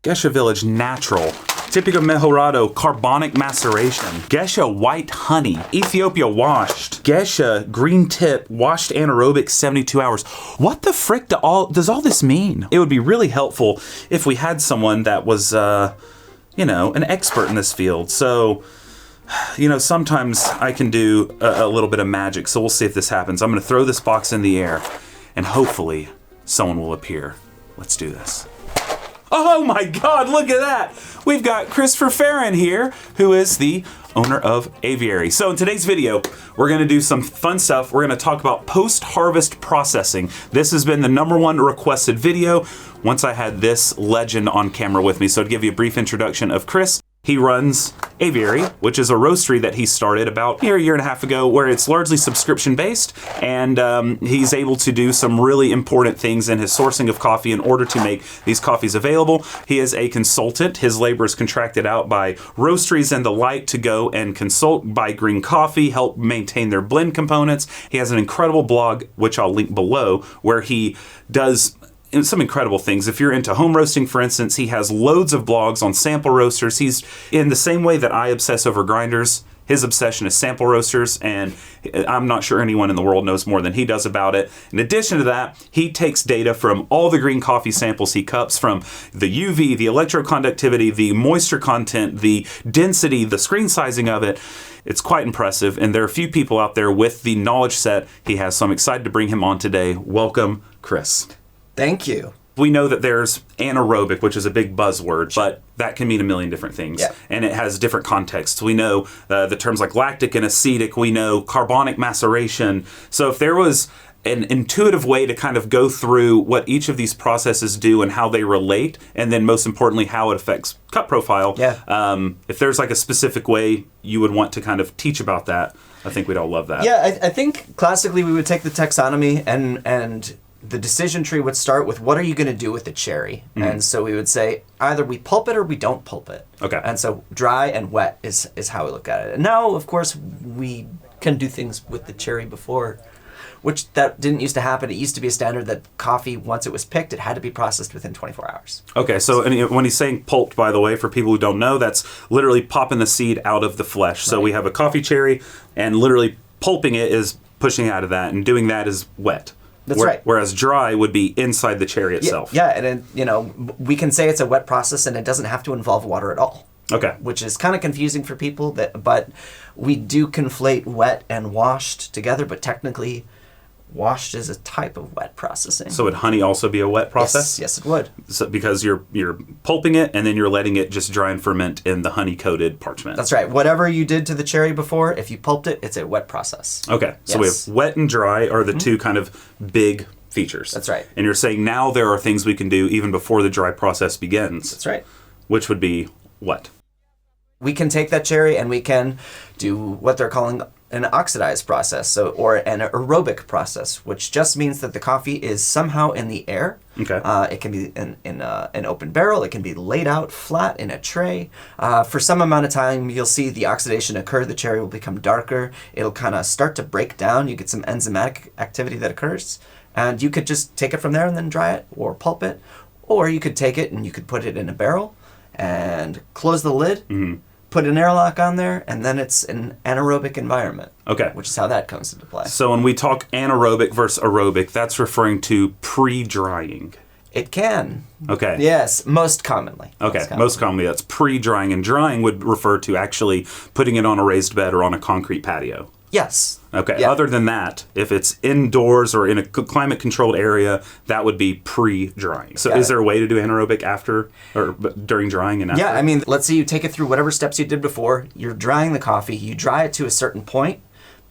Gesha Village Natural, Typica Mejorado Carbonic Maceration, Gesha White Honey, Ethiopia Washed, Gesha Green Tip Washed Anaerobic 72 hours. What the frick does all this mean? It would be really helpful if we had someone that was, an expert in this field. So, sometimes I can do a little bit of magic, so we'll see if this happens. I'm going to throw this box in the air, and hopefully someone will appear. Let's do this. Oh my God, look at that! We've got Christopher Feran here, who is the owner of Aviary. So in today's video, we're gonna do some fun stuff. We're gonna talk about post-harvest processing. This has been the #1 requested video once I had this legend on camera with me. So to give you a brief introduction of Chris, he runs Aviary, which is a roastery that he started about a year and a half ago, where it's largely subscription-based, and he's able to do some really important things in his sourcing of coffee in order to make these coffees available. He is a consultant. His labor is contracted out by roasteries and the like to go and consult, buy green coffee, help maintain their blend components. He has an incredible blog, which I'll link below, where he does some incredible things. If you're into home roasting, for instance, he has loads of blogs on sample roasters. He's in the same way that I obsess over grinders. His obsession is sample roasters, and I'm not sure anyone in the world knows more than he does about it. In addition to that, he takes data from all the green coffee samples he cups, from the UV, the electroconductivity, the moisture content, the density, the screen sizing of it. It's quite impressive, and there are a few people out there with the knowledge set he has, so I'm excited to bring him on today. Welcome, Chris. Thank you. We know that there's anaerobic, which is a big buzzword, but that can mean a million different things. Yeah. And it has different contexts. We know the terms like lactic and acetic. We know carbonic maceration. So if there was an intuitive way to kind of go through what each of these processes do and how they relate, and then most importantly, how it affects cut profile, if there's like a specific way you would want to kind of teach about that, I think we'd all love that. Yeah, I think classically we would take the taxonomy and the decision tree would start with, what are you going to do with the cherry? Mm-hmm. And so we would say either we pulp it or we don't pulp it. Okay. And so dry and wet is how we look at it. And now, of course, we can do things with the cherry before, which that didn't used to happen. It used to be a standard that coffee, once it was picked, it had to be processed within 24 hours. Okay, so and when he's saying pulped, by the way, for people who don't know, that's literally popping the seed out of the flesh. So we have a coffee cherry, and literally pulping it is pushing out of that, and doing that is wet. That's right. Whereas dry would be inside the cherry itself. Yeah, and then, we can say it's a wet process, and it doesn't have to involve water at all. Okay. Which is kind of confusing for people, but we do conflate wet and washed together, but technically washed is a type of wet processing. So would honey also be a wet process? Yes, it would. So because you're pulping it and then you're letting it just dry and ferment in the honey-coated parchment. That's right. Whatever you did to the cherry before, if you pulped it, it's a wet process. Okay. So we have wet and dry are the two kind of big features. That's right. And you're saying now there are things we can do even before the dry process begins. That's right. Which would be what? We can take that cherry and we can do what they're calling an oxidized process, or an aerobic process, which just means that the coffee is somehow in the air. Okay. It can be in an open barrel. It can be laid out flat in a tray. For some amount of time, you'll see the oxidation occur. The cherry will become darker. It'll kind of start to break down. You get some enzymatic activity that occurs. And you could just take it from there and then dry it or pulp it. Or you could take it and you could put it in a barrel and close the lid. Mm-hmm. Put an airlock on there, and then it's an anaerobic environment. Okay. Which is how that comes into play. So when we talk anaerobic versus aerobic, that's referring to pre-drying. It can. Okay. Yes, most commonly. Okay, most commonly that's pre-drying, and drying would refer to actually putting it on a raised bed or on a concrete patio. Yes. Okay, yeah. Other than that, if it's indoors or in a climate-controlled area, that would be pre-drying. So is there a way to do anaerobic after or during drying and after? Yeah, I mean, let's say you take it through whatever steps you did before. You're drying the coffee. You dry it to a certain point,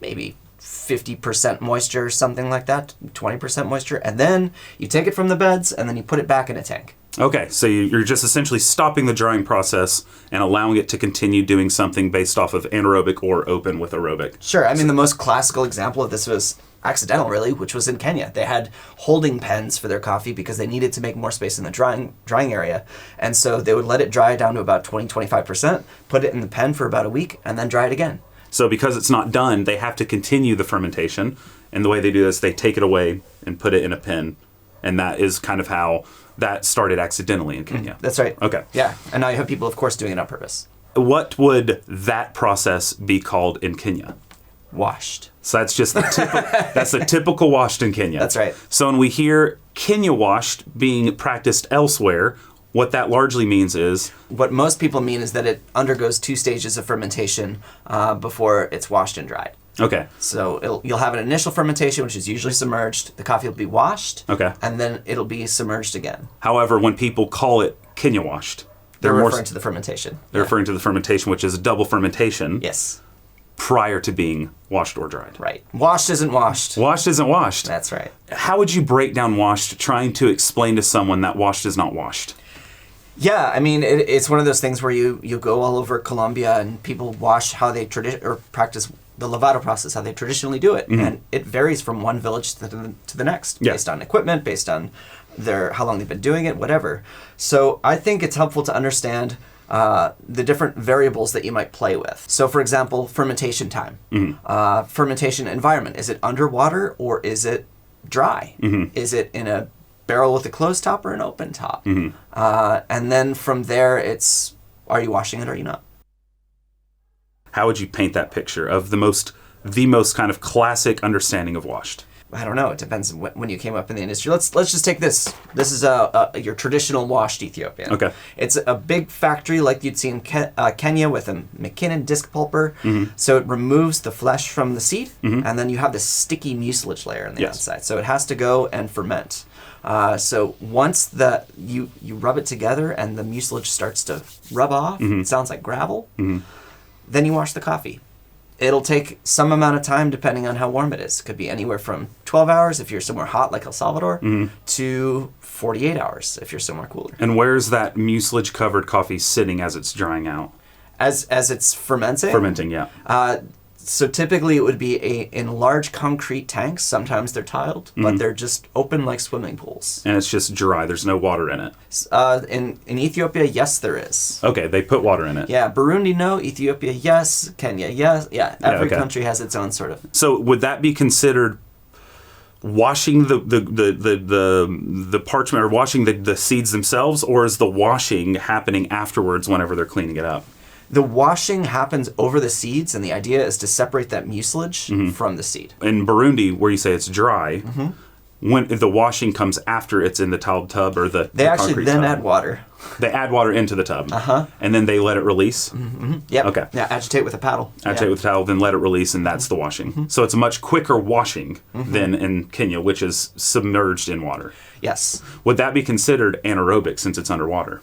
maybe 50% moisture, something like that, 20% moisture, and then you take it from the beds and then you put it back in a tank. Okay, so you're just essentially stopping the drying process and allowing it to continue doing something based off of anaerobic or open with aerobic. Sure. I mean, the most classical example of this was accidental, really, which was in Kenya. They had holding pens for their coffee because they needed to make more space in the drying area. And so they would let it dry down to about 20-25%, put it in the pen for about a week, and then dry it again. So because it's not done, they have to continue the fermentation. And the way they do this, they take it away and put it in a pen And that is kind of how that started accidentally in Kenya. That's right. Okay. Yeah, and now you have people, of course, doing it on purpose. What would that process be called in Kenya? Washed. So that's just the typical washed in Kenya. That's right. So when we hear Kenya washed being practiced elsewhere, what that largely means is... What most people mean is that it undergoes 2 stages of fermentation before it's washed and dried. Okay. So you'll have an initial fermentation, which is usually submerged. The coffee will be washed. Okay. And then it'll be submerged again. However, when people call it Kenya washed, They're referring to the fermentation. They're referring to the fermentation, which is a double fermentation. Yes. Prior to being washed or dried. Right. Washed isn't washed. Washed isn't washed. That's right. How would you break down washed, trying to explain to someone that washed is not washed? Yeah, I mean, it's one of those things where you go all over Colombia and people wash how they practice the lavado process, how they traditionally do it. And it varies from one village to the next, based on equipment, based on how long they've been doing it, whatever. So I think it's helpful to understand the different variables that you might play with. So for example, fermentation time, fermentation environment. Is it underwater or is it dry? Is it in a barrel with a closed top or an open top? And then from there, are you washing it or are you not? How would you paint that picture of the most kind of classic understanding of washed? I don't know. It depends when you came up in the industry. Let's just take this. This is your traditional washed Ethiopian. Okay. It's a big factory like you'd see in Kenya with a McKinnon disc pulper. So it removes the flesh from the seed, and then you have this sticky mucilage layer on the outside. So it has to go and ferment. So once you rub it together and the mucilage starts to rub off, it sounds like gravel, then you wash the coffee. It'll take some amount of time depending on how warm it is. It could be anywhere from 12 hours if you're somewhere hot like El Salvador to 48 hours if you're somewhere cooler. And where's that mucilage covered coffee sitting as it's drying out? As it's fermenting? Fermenting, yeah. So typically it would be in large concrete tanks. Sometimes they're tiled, but they're just open like swimming pools. And it's just dry. There's no water in it. In Ethiopia, yes, there is. Okay, they put water in it. Yeah, Burundi, no. Ethiopia, yes. Kenya, yes. Yeah, every country has its own sort of. So would that be considered washing the parchment or washing the seeds themselves, or is the washing happening afterwards whenever they're cleaning it up? The washing happens over the seeds, and the idea is to separate that mucilage from the seed. In Burundi, where you say it's dry, if the washing comes after it's in the tiled tub or they actually then add water. They add water into the tub, and then they let it release. Yep. Okay. Yeah, agitate with a paddle. Agitate with a paddle, then let it release, and that's the washing. So it's a much quicker washing than in Kenya, which is submerged in water. Yes. Would that be considered anaerobic since it's underwater?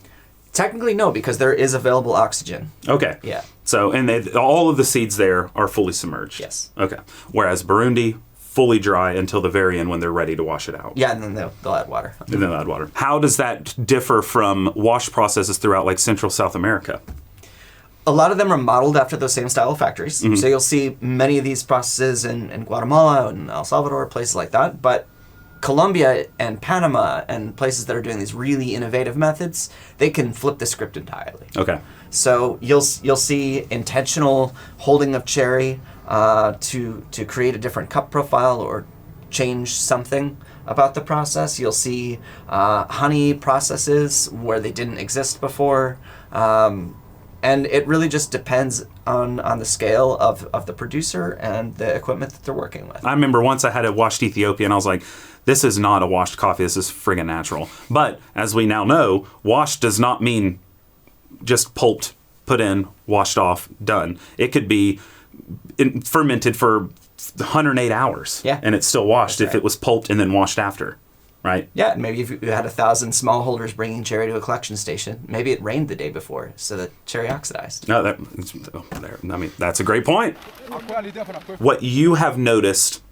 Technically, no, because there is available oxygen. Okay. Yeah. So, and all of the seeds there are fully submerged. Yes. Okay. Whereas Burundi, fully dry until the very end when they're ready to wash it out. Yeah, and then they'll add water. And then they'll add water. How does that differ from wash processes throughout like Central South America? A lot of them are modeled after those same style factories. So you'll see many of these processes in Guatemala and El Salvador, places like that. But Colombia and Panama and places that are doing these really innovative methods, they can flip the script entirely. Okay. So you'll see intentional holding of cherry to create a different cup profile or change something about the process. You'll see honey processes where they didn't exist before. And it really just depends on the scale of the producer and the equipment that they're working with. I remember once I had a washed Ethiopia and I was like, this is not a washed coffee, this is friggin' natural. But as we now know, washed does not mean just pulped, put in, washed off, done. It could be fermented for 108 hours. Yeah. And it's still washed if it was pulped and then washed after. Right? Yeah, and maybe if you had 1,000 smallholders bringing cherry to a collection station, maybe it rained the day before, so the cherry oxidized. No, that's a great point. What you have noticed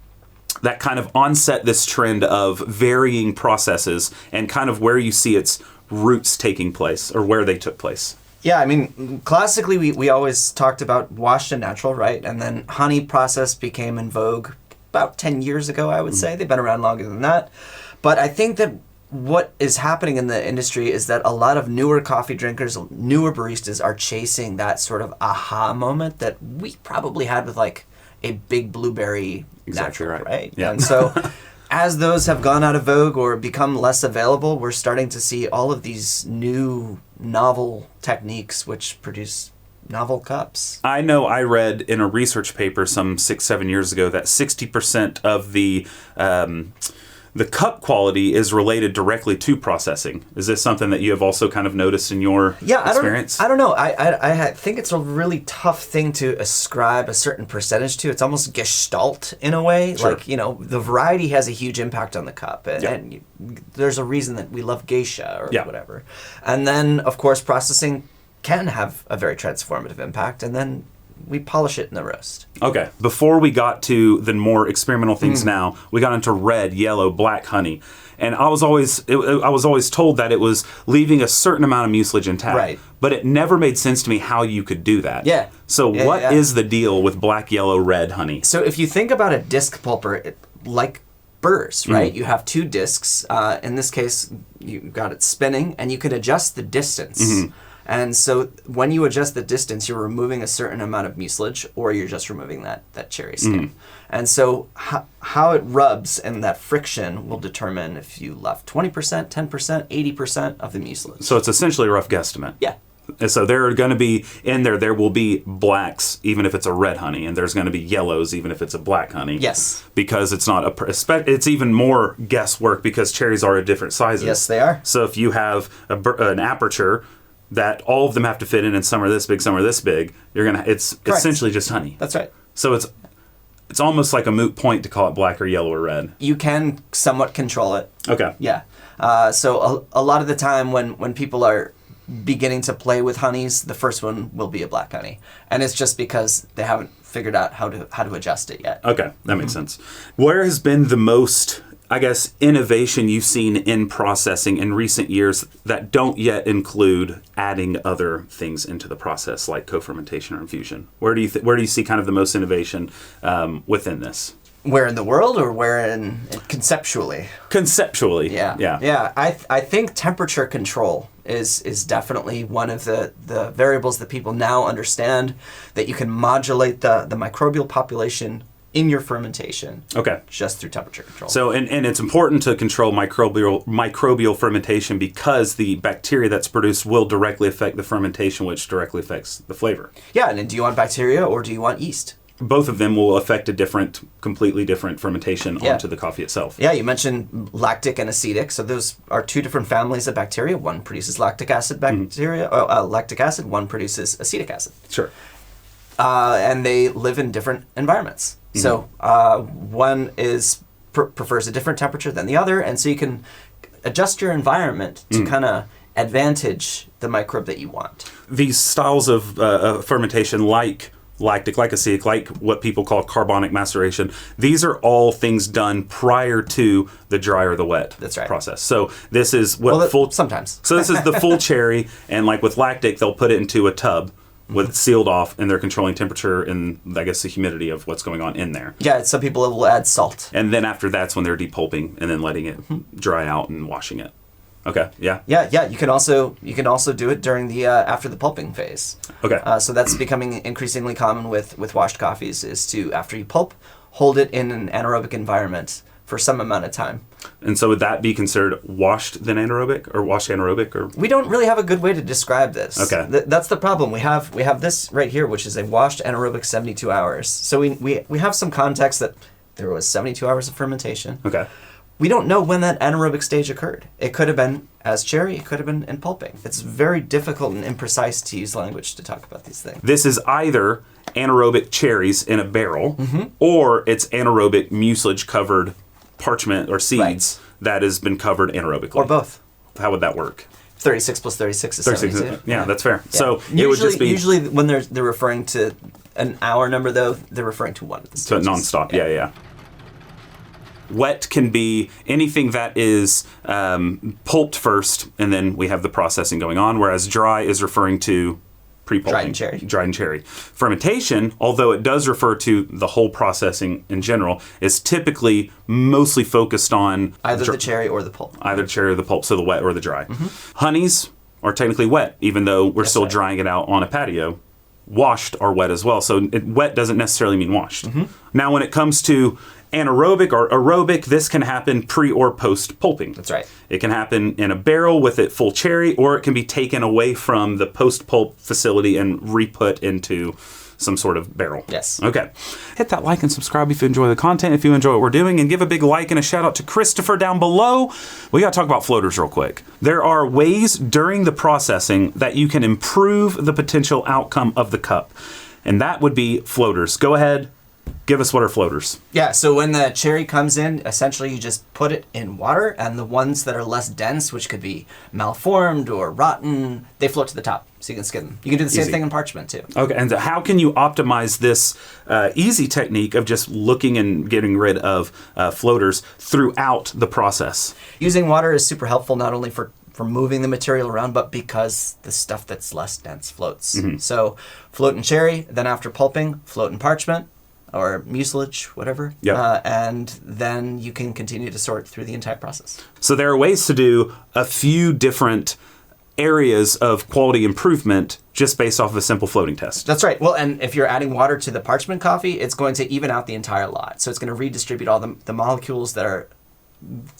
that kind of onset this trend of varying processes and kind of where you see its roots taking place or where they took place. Yeah, I mean, classically we always talked about washed and natural, right? And then honey process became in vogue about 10 years ago, I would say. They've been around longer than that. But I think that what is happening in the industry is that a lot of newer coffee drinkers, newer baristas are chasing that sort of aha moment that we probably had with like a big blueberry natural, right? Yeah. And so as those have gone out of vogue or become less available, we're starting to see all of these new novel techniques which produce novel cups. I know I read in a research paper some 6-7 years ago that 60% of the cup quality is related directly to processing. Is this something that you have also kind of noticed in your experience? I don't know. I think it's a really tough thing to ascribe a certain percentage to. It's almost gestalt in a way. Sure. Like, the variety has a huge impact on the cup. And there's a reason that we love geisha or whatever. And then, of course, processing can have a very transformative impact. And then we polish it in the roast. Okay. Before we got to the more experimental things now, we got into red, yellow, black honey. And I was always told that it was leaving a certain amount of mucilage intact. Right. But it never made sense to me how you could do that. Yeah. So what is the deal with black, yellow, red honey? So if you think about a disc pulper, like burrs, right? You have two discs. In this case, you got it spinning, and you can adjust the distance. And so when you adjust the distance, you're removing a certain amount of mucilage, or you're just removing that cherry skin. And so how it rubs and that friction will determine if you left 20%, 10%, 80% of the mucilage. So it's essentially a rough guesstimate. Yeah. And so there are going to be, there will be blacks, even if it's a red honey, and there's going to be yellows, even if it's a black honey. Yes. Because it's not it's even more guesswork because cherries are at different sizes. Yes, they are. So if you have an aperture that all of them have to fit in, and some are this big, some are this big, it's Correct. essentially just honey. That's right. So it's almost like a moot point to call it black or yellow or red. You can somewhat control it. Okay. Yeah. So a lot of the time when people are beginning to play with honeys, the first one will be a black honey. And it's just because they haven't figured out how to adjust it yet. Okay, that makes sense. Where has been the most, I guess, innovation you've seen in processing in recent years that don't yet include adding other things into the process like cofermentation or infusion? Where do you see kind of the most innovation within this? Where in the world, or where in conceptually? Conceptually. Yeah. I think temperature control is definitely one of the variables that people now understand, that you can modulate the microbial population in your fermentation. Okay. Just through temperature control. So, and it's important to control microbial fermentation because the bacteria that's produced will directly affect the fermentation, which directly affects the flavor. Yeah, and do you want bacteria or do you want yeast? Both of them will affect completely different fermentation onto the coffee itself. Yeah, you mentioned lactic and acetic. So those are two different families of bacteria. One produces lactic acid bacteria, lactic acid. One produces acetic acid. Sure. And they live in different environments. So one prefers a different temperature than the other, and so you can adjust your environment to kind of advantage the microbe that you want. These styles of fermentation, like lactic, like acetic, like what people call carbonic maceration, these are all things done prior to the dry or the wet process. So this is sometimes. So this is the full cherry, and like with lactic, they'll put it into a tub with sealed off, and they're controlling temperature and I guess the humidity of what's going on in there. Yeah, some people will add salt. And then after that's when they're depulping and then letting it dry out and washing it. Okay. Yeah. Yeah. You can also do it during the after the pulping phase. Okay. So that's becoming increasingly common with washed coffees, is to, after you pulp, hold it in an anaerobic environment for some amount of time. And so would that be considered washed then anaerobic, or washed anaerobic, or? We don't really have a good way to describe this. Okay. That's the problem. We have this right here, which is a washed anaerobic 72 hours. So we have some context that there was 72 hours of fermentation. Okay. We don't know when that anaerobic stage occurred. It could have been as cherry, it could have been in pulping. It's very difficult and imprecise to use language to talk about these things. This is either anaerobic cherries in a barrel, or it's anaerobic mucilage covered parchment or seeds that has been covered anaerobically. Or both. How would that work? 36 plus 36 is 72. Yeah, that's fair. Yeah. So usually, it would just be... Usually when they're referring to an hour number, though, they're referring to one of the stages. So nonstop, yeah. Wet can be anything that is pulped first, and then we have the processing going on, whereas dry is referring to pre-pulping. Dried and cherry. Fermentation, although it does refer to the whole processing in general, is typically mostly focused on... either the cherry or the pulp. Either the cherry or the pulp, so the wet or the dry. Honeys are technically wet, even though we're still drying it out on a patio. Washed are wet as well, so wet doesn't necessarily mean washed. Now when it comes to anaerobic or aerobic, this can happen pre or post pulping. That's right. It can happen in a barrel with it full cherry, or it can be taken away from the post pulp facility and re-put into some sort of barrel. Yes. Okay. Hit that like and subscribe if you enjoy the content, if you enjoy what we're doing, and give a big like and a shout out to Christopher down below. We got to talk about floaters real quick. There are ways during the processing that you can improve the potential outcome of the cup, and that would be floaters. Go ahead. Give us what are floaters. Yeah, so when the cherry comes in, essentially you just put it in water, and the ones that are less dense, which could be malformed or rotten, they float to the top, so you can skim them. You can do the same thing in parchment too. Okay, and how can you optimize this easy technique of just looking and getting rid of floaters throughout the process? Using water is super helpful, not only for moving the material around, but because the stuff that's less dense floats. So float in cherry, then after pulping, float in parchment, or mucilage, whatever. Yep. And then you can continue to sort through the entire process. So there are ways to do a few different areas of quality improvement just based off of a simple floating test. That's right. Well, and if you're adding water to the parchment coffee, it's going to even out the entire lot. So it's going to redistribute all the molecules that are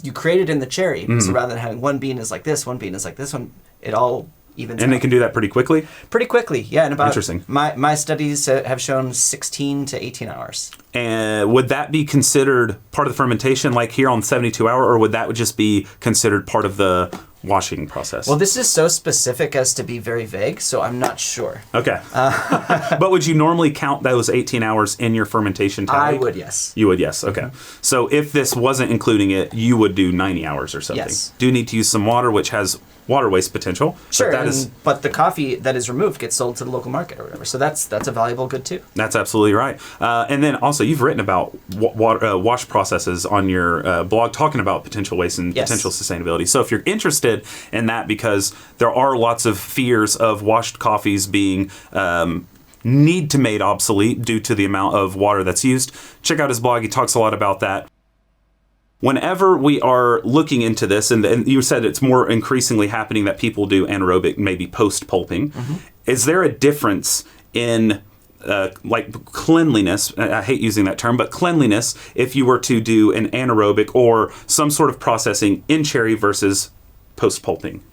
you created in the cherry. So rather than having one bean is like this, one bean is like this one, it all evens And out. they can do that pretty quickly? Pretty quickly, yeah. In about, Interesting. My studies have shown 16 to 18 hours. And would that be considered part of the fermentation, like here on 72 hour, or would that just be considered part of the washing process? Well, this is so specific as to be very vague, so I'm not sure. Okay. But would you normally count those 18 hours in your fermentation tally? I would, yes. You would, yes. Okay. So if this wasn't including it, you would do 90 hours or something. Yes. Do need to use some water, which has water waste potential. Sure, But but the coffee that is removed gets sold to the local market or whatever. So that's a valuable good too. That's absolutely right. And then also, you've written about wash processes on your blog, talking about potential waste and Yes. potential sustainability. So if you're interested in that, because there are lots of fears of washed coffees being need to made obsolete due to the amount of water that's used, check out his blog. He talks a lot about that. Whenever we are looking into this, and you said it's more increasingly happening that people do anaerobic maybe post-pulping, is there a difference in like cleanliness? I hate using that term, but cleanliness if you were to do an anaerobic or some sort of processing in cherry versus post-pulping?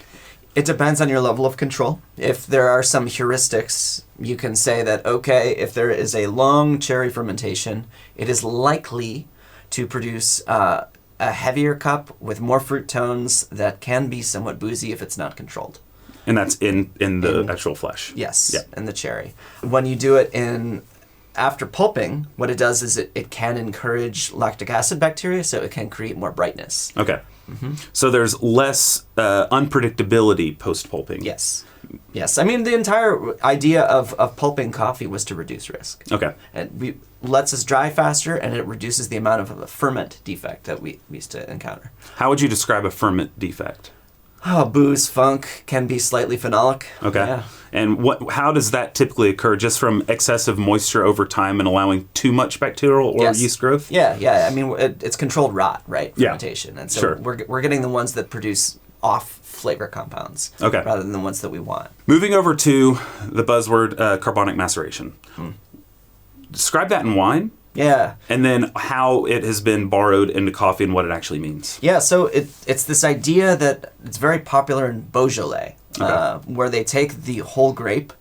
It depends on your level of control. If there are some heuristics, you can say that, okay, if there is a long cherry fermentation, it is likely to produce a heavier cup with more fruit tones that can be somewhat boozy if it's not controlled. And that's in the actual flesh? Yes, Yeah. in the cherry. When you do it after pulping, what it does is it can encourage lactic acid bacteria, so it can create more brightness. Okay. So there's less unpredictability post-pulping? Yes. Yes. I mean, the entire idea of pulping coffee was to reduce risk. Okay. It lets us dry faster, and it reduces the amount of a ferment defect that we used to encounter. How would you describe a ferment defect? Oh, booze, funk, can be slightly phenolic. Okay. Yeah. And how does that typically occur? Just from excessive moisture over time and allowing too much bacterial or Yes. yeast growth? Yeah. I mean, it's controlled rot, right? Yeah. Fermentation. And so Sure. we're getting the ones that produce off flavor compounds Okay. rather than the ones that we want. Moving over to the buzzword carbonic maceration. Describe that in wine, Yeah. and then how it has been borrowed into coffee and what it actually means. Yeah, so it's this idea that it's very popular in Beaujolais, where they take the whole grape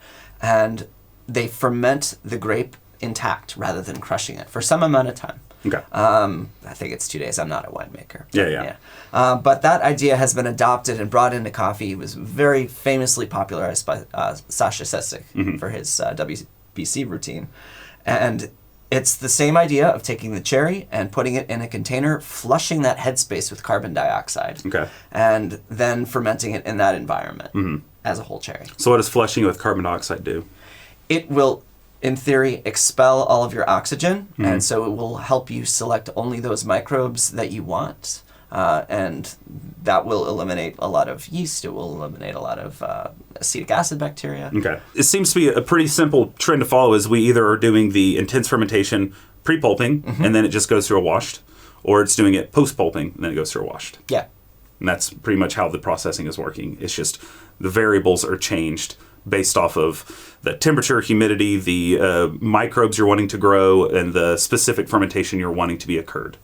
and they ferment the grape intact rather than crushing it for some amount of time. Okay. I think it's 2 days. I'm not a winemaker. Yeah. But that idea has been adopted and brought into coffee. It was very famously popularized by Sasha Sesek for his WBC routine. And it's the same idea of taking the cherry and putting it in a container, flushing that headspace with carbon dioxide, Okay. and then fermenting it in that environment as a whole cherry. So what does flushing with carbon dioxide do? It will, in theory, expel all of your oxygen, and so it will help you select only those microbes that you want. And that will eliminate a lot of yeast. It will eliminate a lot of acetic acid bacteria. Okay. It seems to be a pretty simple trend to follow is we either are doing the intense fermentation pre-pulping and then it just goes through a washed, or it's doing it post-pulping and then it goes through a washed. Yeah. And that's pretty much how the processing is working. It's just the variables are changed based off of the temperature, humidity, the microbes you're wanting to grow, and the specific fermentation you're wanting to be occurred.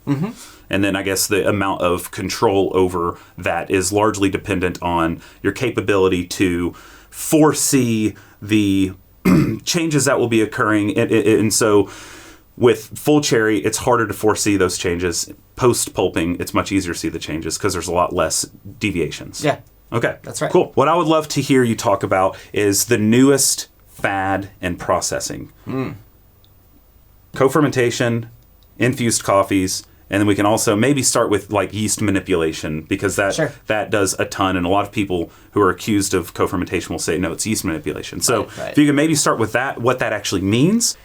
And then I guess the amount of control over that is largely dependent on your capability to foresee the changes that will be occurring. And so with full cherry, it's harder to foresee those changes. Post pulping, it's much easier to see the changes because there's a lot less deviations. Yeah. Okay. That's right. Cool. What I would love to hear you talk about is the newest fad in processing. Co-fermentation, infused coffees, and then we can also maybe start with like yeast manipulation, because that does a ton, and a lot of people who are accused of co-fermentation will say, no, it's yeast manipulation. So if you can maybe start with that, what that actually means.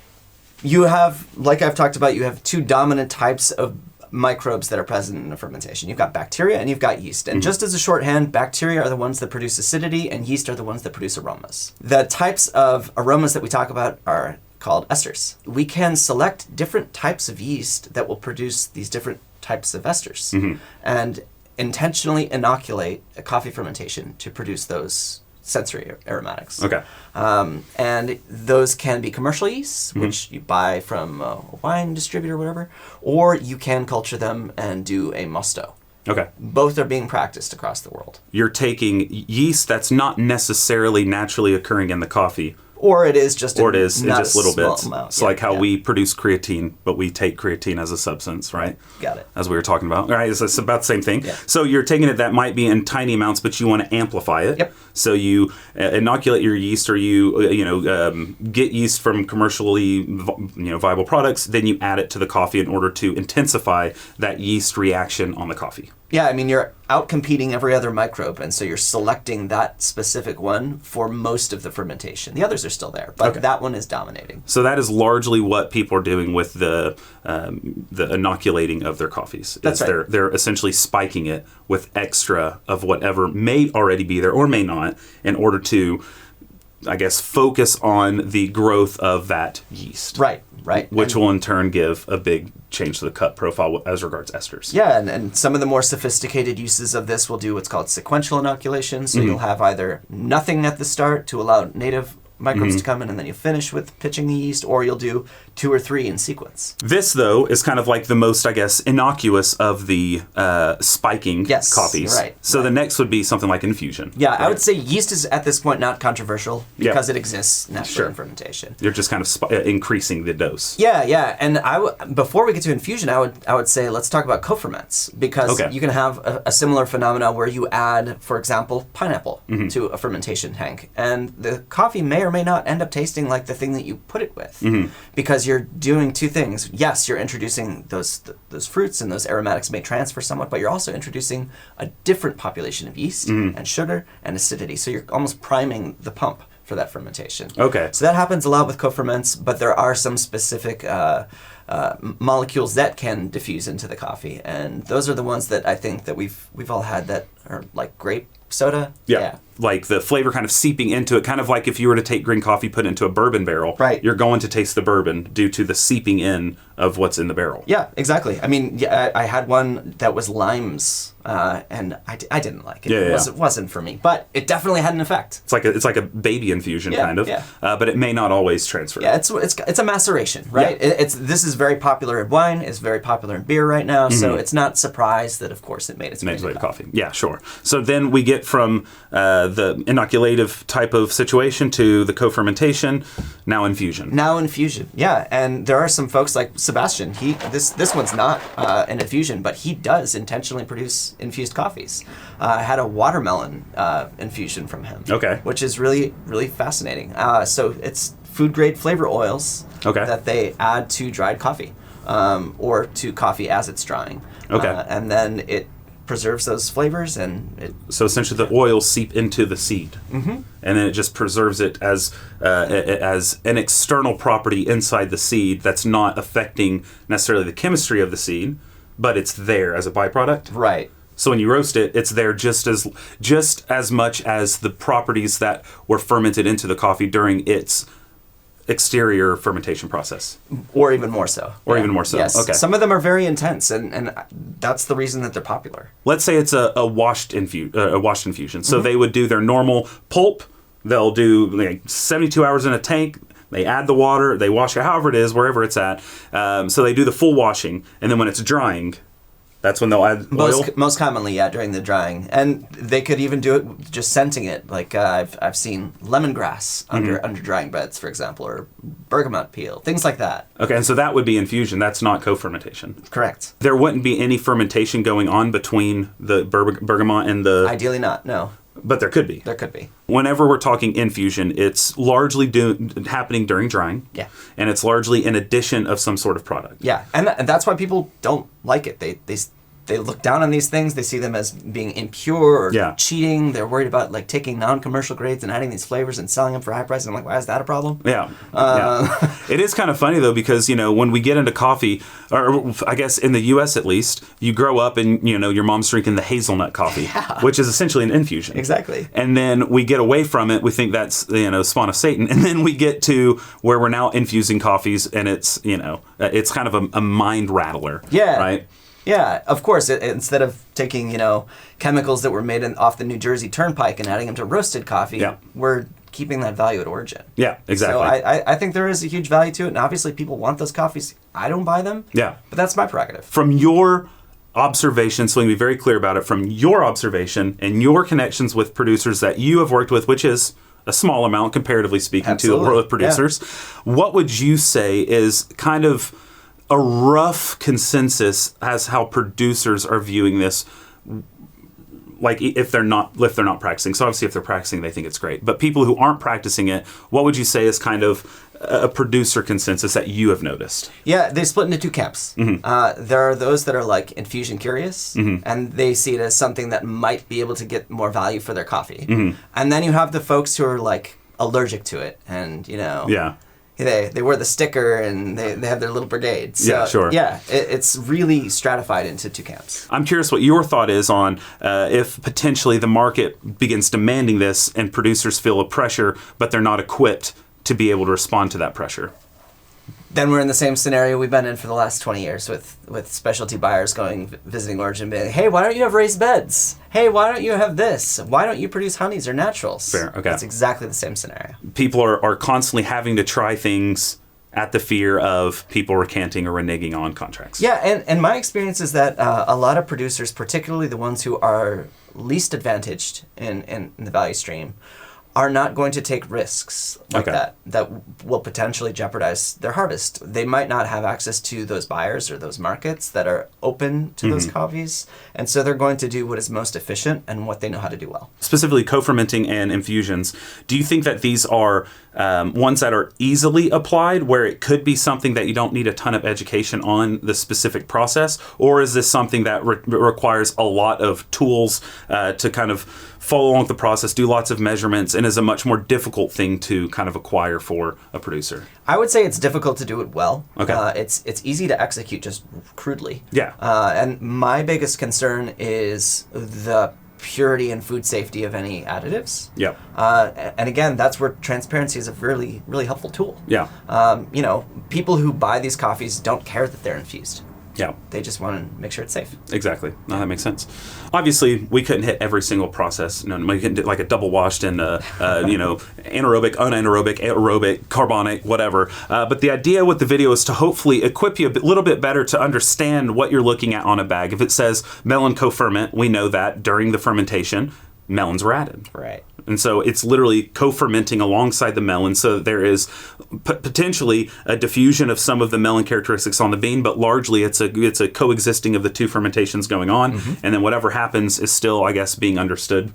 You have, like I've talked about, you have two dominant types of microbes that are present in a fermentation. You've got bacteria and you've got yeast. And just as a shorthand, bacteria are the ones that produce acidity and yeast are the ones that produce aromas. The types of aromas that we talk about are called esters. We can select different types of yeast that will produce these different types of esters and intentionally inoculate a coffee fermentation to produce those sensory aromatics. Okay. And those can be commercial yeasts, which you buy from a wine distributor or whatever, or you can culture them and do a musto. Okay. Both are being practiced across the world. You're taking yeast that's not necessarily naturally occurring in the coffee. Or it is just just little bits. Amount. It's like how we produce creatine, but we take creatine as a substance, right? Got it. As we were talking about. All right, it's about the same thing. Yeah. So you're taking it that might be in tiny amounts, but you want to amplify it. Yep. So you inoculate your yeast, or you get yeast from commercially viable products. Then you add it to the coffee in order to intensify that yeast reaction on the coffee. Yeah, I mean, you're out-competing every other microbe, and so you're selecting that specific one for most of the fermentation. The others are still there, but that one is dominating. So that is largely what people are doing with the inoculating of their coffees. That's right. They're essentially spiking it with extra of whatever may already be there or may not, in order to, I guess, focus on the growth of that yeast. Right. Which will in turn give a big change to the cut profile as regards esters. Yeah, and some of the more sophisticated uses of this will do what's called sequential inoculation. So you'll have either nothing at the start to allow native microbes to come in, and then you finish with pitching the yeast, or you'll do 2 or 3 in sequence. This, though, is kind of like the most, I guess, innocuous of the spiking coffees. Right. So the next would be something like infusion. Yeah, right? I would say yeast is at this point not controversial because it exists naturally in fermentation. You're just kind of increasing the dose. Yeah, and before we get to infusion, I would say let's talk about coferments, because you can have a similar phenomena where you add, for example, pineapple to a fermentation tank, and the coffee may or may not end up tasting like the thing that you put it with, because you're doing two things. Yes, you're introducing those fruits, and those aromatics may transfer somewhat, but you're also introducing a different population of yeast and sugar and acidity. So you're almost priming the pump for that fermentation. Okay. So that happens a lot with coferments, but there are some specific molecules that can diffuse into the coffee, and those are the ones that I think that we've all had that are like grape soda. Yeah. Like the flavor kind of seeping into it, kind of like if you were to take green coffee, put it into a bourbon barrel, right? You're going to taste the bourbon due to the seeping in of what's in the barrel. Yeah, exactly. I mean, I had one that was limes, and I didn't like it. It wasn't for me, but it definitely had an effect. It's like a baby infusion kind of, but it may not always transfer. Yeah, it's a maceration, right? Yeah. This is very popular in wine. It's very popular in beer right now, so it's not surprised that, of course, it made its way to coffee. Yeah, sure. So then we get from the inoculative type of situation to the co-fermentation, now infusion. Yeah, and there are some folks like Sebastian. This one's not an infusion, but he does intentionally produce infused coffees. I had a watermelon infusion from him. Okay. Which is really, really fascinating. So it's food grade flavor oils that they add to dried coffee, or to coffee as it's drying. Okay. And then it preserves those flavors, and so essentially the oils seep into the seed, and then it just preserves it as an external property inside the seed that's not affecting necessarily the chemistry of the seed, but it's there as a byproduct. Right. So when you roast it, it's there just as much as the properties that were fermented into the coffee during its exterior fermentation process. Or even more so. Even more so. Yes. Okay. Some of them are very intense, and that's the reason that they're popular. Let's say it's a washed infusion. So they would do their normal pulp, They'll do like 72 hours in a tank. They add the water, they wash it however it is, wherever it's at. So they do the full washing. And then when it's drying, that's when they'll add oil? Most commonly, yeah, during the drying. And they could even do it just scenting it. Like I've seen lemongrass under drying beds, for example, or bergamot peel, things like that. Okay, and so that would be infusion. That's not co-fermentation. Correct. There wouldn't be any fermentation going on between the bergamot and the... Ideally not, no. But there could be. There could be. Whenever we're talking infusion, it's largely happening during drying. Yeah. And it's largely an addition of some sort of product. Yeah, and that's why people don't like it. They look down on these things. They see them as being impure or cheating. They're worried about like taking non-commercial grades and adding these flavors and selling them for high prices. I'm like, why is that a problem? Yeah. It is kind of funny though, because, you know, when we get into coffee, or I guess in the U.S. at least, you grow up and, you know, your mom's drinking the hazelnut coffee, which is essentially an infusion. Exactly. And then we get away from it. We think that's, you know, spawn of Satan. And then we get to where we're now infusing coffees and it's, you know, it's kind of a mind rattler. Yeah. Right? Yeah, of course. Instead of taking, you know, chemicals that were made off the New Jersey Turnpike and adding them to roasted coffee, we're keeping that value at origin. Yeah, exactly. So I think there is a huge value to it, and obviously people want those coffees. I don't buy them. Yeah. But that's my prerogative. From your observation, so we can be very clear about it, from your observation and your connections with producers that you have worked with, which is a small amount comparatively speaking to the world of producers, what would you say is kind of a rough consensus as how producers are viewing this, like if they're not practicing? So obviously if they're practicing, they think it's great. But people who aren't practicing it, what would you say is kind of a producer consensus that you have noticed? Yeah, they split into two camps. There are those that are like infusion curious, and they see it as something that might be able to get more value for their coffee. And then you have the folks who are like allergic to it, and, you know... Yeah. They wear the sticker and they have their little brigade. So, yeah, sure. Yeah, it's really stratified into two camps. I'm curious what your thought is on if potentially the market begins demanding this and producers feel a pressure, but they're not equipped to be able to respond to that pressure. Then we're in the same scenario we've been in for the last 20 years with specialty buyers visiting Origin and being like, hey, why don't you have raised beds? Hey, why don't you have this? Why don't you produce honeys or naturals? Fair, okay. It's exactly the same scenario. People are constantly having to try things at the fear of people recanting or reneging on contracts. Yeah, and my experience is that a lot of producers, particularly the ones who are least advantaged in the value stream, are not going to take risks like that will potentially jeopardize their harvest. They might not have access to those buyers or those markets that are open to those coffees, and so they're going to do what is most efficient and what they know how to do well. Specifically co-fermenting and infusions, do you think that these are ones that are easily applied, where it could be something that you don't need a ton of education on the specific process, or is this something that requires a lot of tools to kind of follow along the process, do lots of measurements, and is a much more difficult thing to kind of acquire for a producer? I would say it's difficult to do it well. Okay. It's easy to execute just crudely. Yeah. And my biggest concern is the purity and food safety of any additives. Yeah. And again, that's where transparency is a really, really helpful tool. Yeah. You know, people who buy these coffees don't care that they're infused. Yeah. They just want to make sure it's safe. Exactly. No, that makes sense. Obviously, we couldn't hit every single process. No, we couldn't do like a double washed and, anaerobic, unanaerobic, aerobic, carbonic, whatever. But the idea with the video is to hopefully equip you a little bit better to understand what you're looking at on a bag. If it says melon co-ferment, we know that during the fermentation, melons were added. Right. And so it's literally co-fermenting alongside the melon. So there is potentially a diffusion of some of the melon characteristics on the bean, but largely it's a coexisting of the two fermentations going on. And then whatever happens is still, I guess, being understood.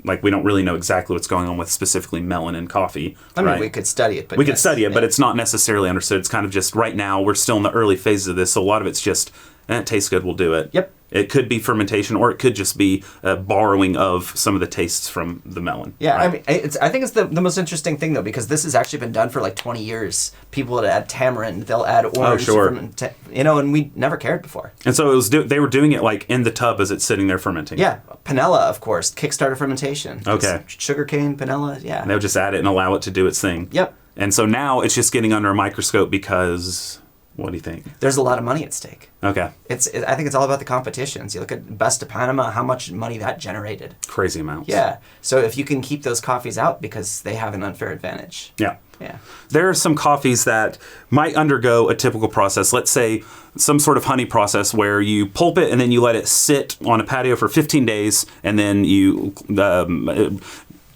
Like, we don't really know exactly what's going on with specifically melon and coffee. I mean, we could study it, but we could study it, but it's not necessarily understood. It's kind of just right now, we're still in the early phases of this. So a lot of it's just, it tastes good, we'll do it. Yep. It could be fermentation, or it could just be borrowing of some of the tastes from the melon. Yeah, right? I mean, I think it's the most interesting thing, though, because this has actually been done for like 20 years. People would add tamarind, they'll add orange, and we never cared before. And so they were doing it like in the tub as it's sitting there fermenting. Yeah, panela, of course, kickstarted fermentation. Okay. Sugarcane, panela, yeah. And they would just add it and allow it to do its thing. Yep. And so now it's just getting under a microscope because What do you think? There's a lot of money at stake. Okay. I think it's all about the competitions. You look at Best of Panama, how much money that generated. Crazy amounts. Yeah. So if you can keep those coffees out because they have an unfair advantage. Yeah. Yeah. There are some coffees that might undergo a typical process. Let's say some sort of honey process where you pulp it and then you let it sit on a patio for 15 days and then you...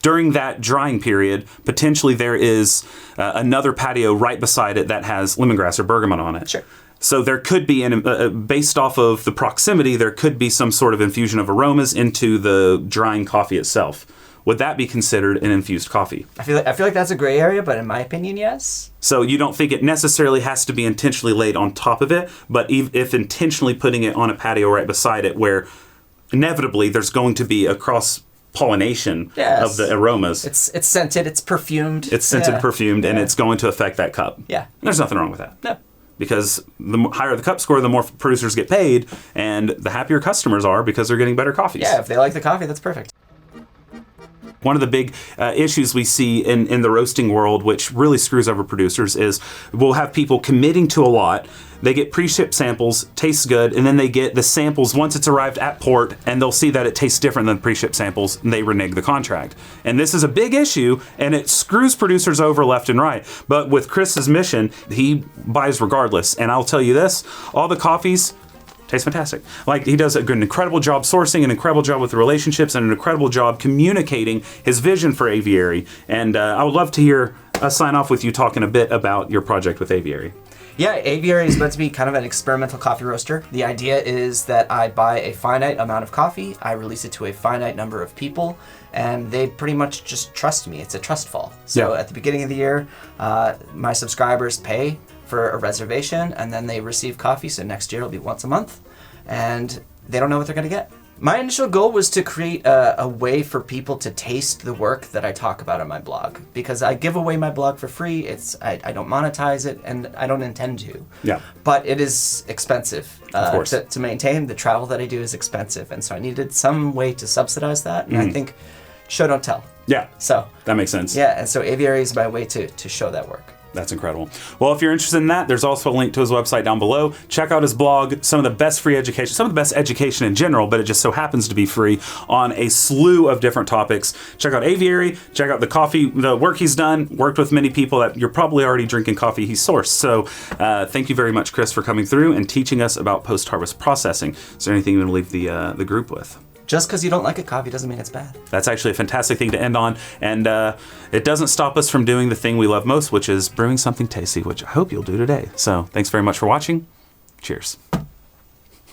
during that drying period, potentially there is another patio right beside it that has lemongrass or bergamot on it. Sure. So there could be, based off of the proximity, there could be some sort of infusion of aromas into the drying coffee itself. Would that be considered an infused coffee? I feel like that's a gray area, but in my opinion, yes. So you don't think it necessarily has to be intentionally laid on top of it, but if intentionally putting it on a patio right beside it where inevitably there's going to be a cross-pollination of the aromas. It's scented, it's perfumed. It's scented, perfumed, and it's going to affect that cup. Yeah. There's nothing wrong with that. No. Because the higher the cup score, the more producers get paid, and the happier customers are because they're getting better coffees. Yeah, if they like the coffee, that's perfect. One of the big issues we see in the roasting world, which really screws over producers, is we'll have people committing to a lot. They get pre-shipped samples, tastes good, and then they get the samples once it's arrived at port, and they'll see that it tastes different than pre-shipped samples, and they renege the contract. And this is a big issue, and it screws producers over left and right. But with Chris's mission, he buys regardless. And I'll tell you this, all the coffees tastes fantastic. Like, he does an incredible job sourcing, an incredible job with the relationships, and an incredible job communicating his vision for Aviary. And I would love to hear us sign off with you talking a bit about your project with Aviary. Yeah, Aviary is meant to be kind of an experimental coffee roaster. The idea is that I buy a finite amount of coffee, I release it to a finite number of people, and they pretty much just trust me. It's a trust fall. So at the beginning of the year, my subscribers pay for a reservation, and then they receive coffee, so next year it'll be once a month, and they don't know what they're going to get. My initial goal was to create a way for people to taste the work that I talk about on my blog, because I give away my blog for free. I don't monetize it, and I don't intend to. Yeah. But it is expensive. Of course. To maintain. The travel that I do is expensive, and so I needed some way to subsidize that, and I think show, don't tell. Yeah. So that makes sense. Yeah, and so Aviary is my way to show that work. That's incredible. Well, if you're interested in that, there's also a link to his website down below. Check out his blog, some of the best free education, some of the best education in general, but it just so happens to be free on a slew of different topics. Check out Aviary, check out the work he's done, worked with many people that you're probably already drinking coffee he's sourced. So thank you very much, Chris, for coming through and teaching us about post-harvest processing. Is there anything you want to leave the group with? Just because you don't like a coffee doesn't mean it's bad. That's actually a fantastic thing to end on, and it doesn't stop us from doing the thing we love most, which is brewing something tasty, which I hope you'll do today. So thanks very much for watching. Cheers.